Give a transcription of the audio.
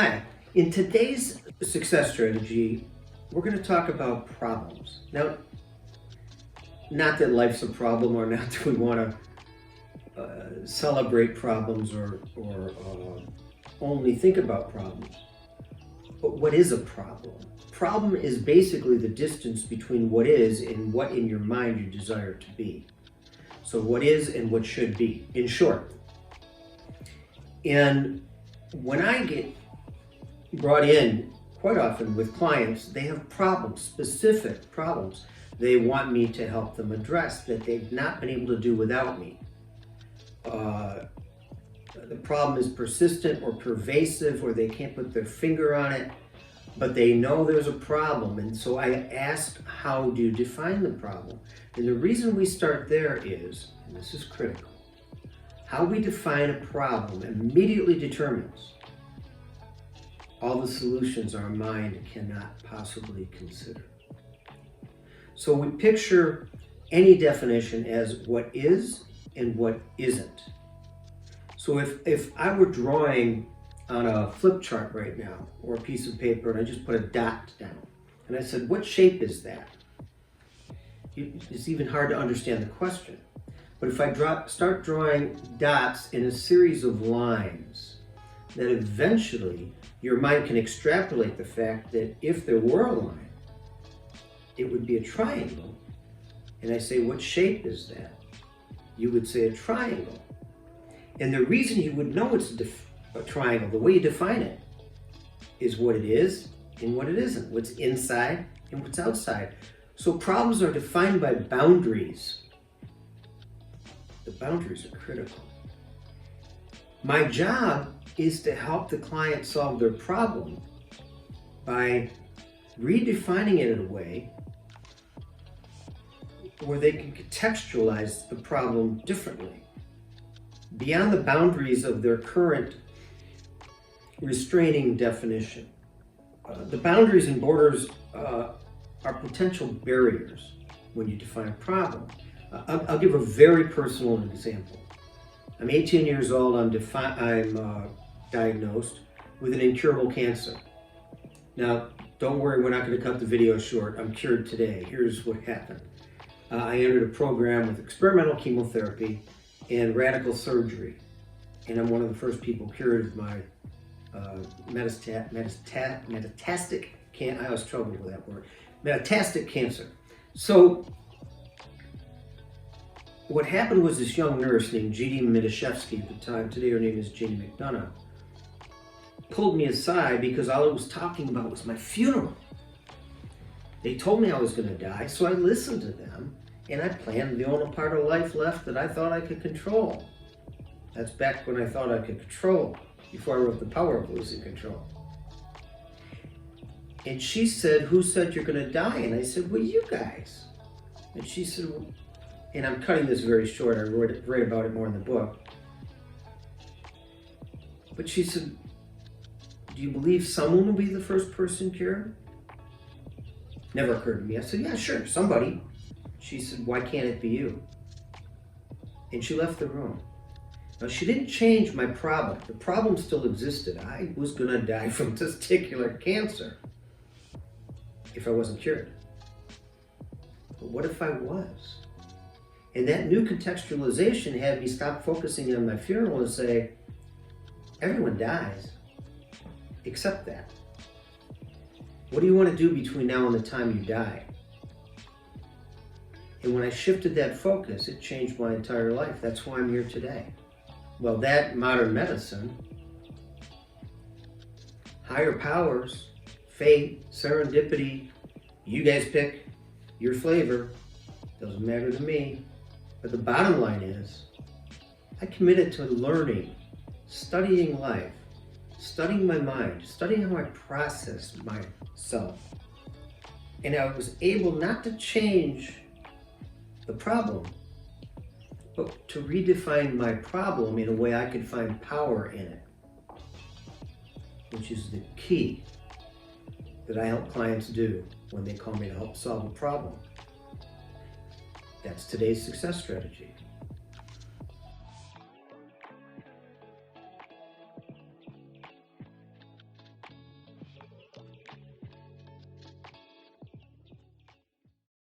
Hi, in today's success strategy, we're going to talk about problems. Now, not that life's a problem or not that we want to celebrate problems or only think about problems, but what is a problem? Problem is basically the distance between what is and what in your mind you desire to be. So what is and what should be, in short. And when I get brought in quite often with clients, they have problems, specific problems they want me to help them address that they've not been able to do without me. The problem is persistent or pervasive, or they can't put their finger on it, but they know there's a problem. And so I asked, how do you define the problem? And the reason we start there is, and this is critical, how we define a problem immediately determines all the solutions our mind cannot possibly consider. So we picture any definition as what is and what isn't. So if I were drawing on a flip chart right now, or a piece of paper, and I just put a dot down, and I said, what shape is that? It's even hard to understand the question. But if I start drawing dots in a series of lines, that eventually your mind can extrapolate the fact that if there were a line, it would be a triangle. And I say, what shape is that? You would say a triangle. And the reason you would know it's a triangle, the way you define it, is what it is and what it isn't, what's inside and what's outside. So problems are defined by boundaries. The boundaries are critical. My job is to help the client solve their problem by redefining it in a way where they can contextualize the problem differently, beyond the boundaries of their current restraining definition. The boundaries and borders are potential barriers when you define a problem. I'll give a very personal example. I'm 18 years old. I'm diagnosed with an incurable cancer. Now, don't worry, we're not going to cut the video short. I'm cured today. Here's what happened. I entered a program with experimental chemotherapy and radical surgery. And I'm one of the first people cured of my metastatic cancer. I always struggle with that word. Metastatic cancer. So what happened was this young nurse named Jeannie Midashevsky at the time, today her name is Jeannie McDonough, pulled me aside because all I was talking about was my funeral. They told me I was going to die, so I listened to them, and I planned the only part of life left that I thought I could control. That's back when I thought I could control, before I wrote The Power of Losing Control. And she said, who said you're going to die? And I said, well, you guys. And she said, well, and I'm cutting this very short, I write about it more in the book. But she said, do you believe someone will be the first person cured? Never occurred to me. I said, yeah, sure, somebody. She said, why can't it be you? And she left the room. Now, she didn't change my problem. The problem still existed. I was going to die from testicular cancer if I wasn't cured. But what if I was? And that new contextualization had me stop focusing on my funeral and say, everyone dies, except that. What do you want to do between now and the time you die? And when I shifted that focus, it changed my entire life. That's why I'm here today. Well, that, modern medicine, higher powers, fate, serendipity, you guys pick your flavor, doesn't matter to me. But the bottom line is, I committed to learning, studying life, studying my mind, studying how I process myself. And I was able not to change the problem, but to redefine my problem in a way I could find power in it, which is the key that I help clients do when they call me to help solve a problem. That's today's success strategy.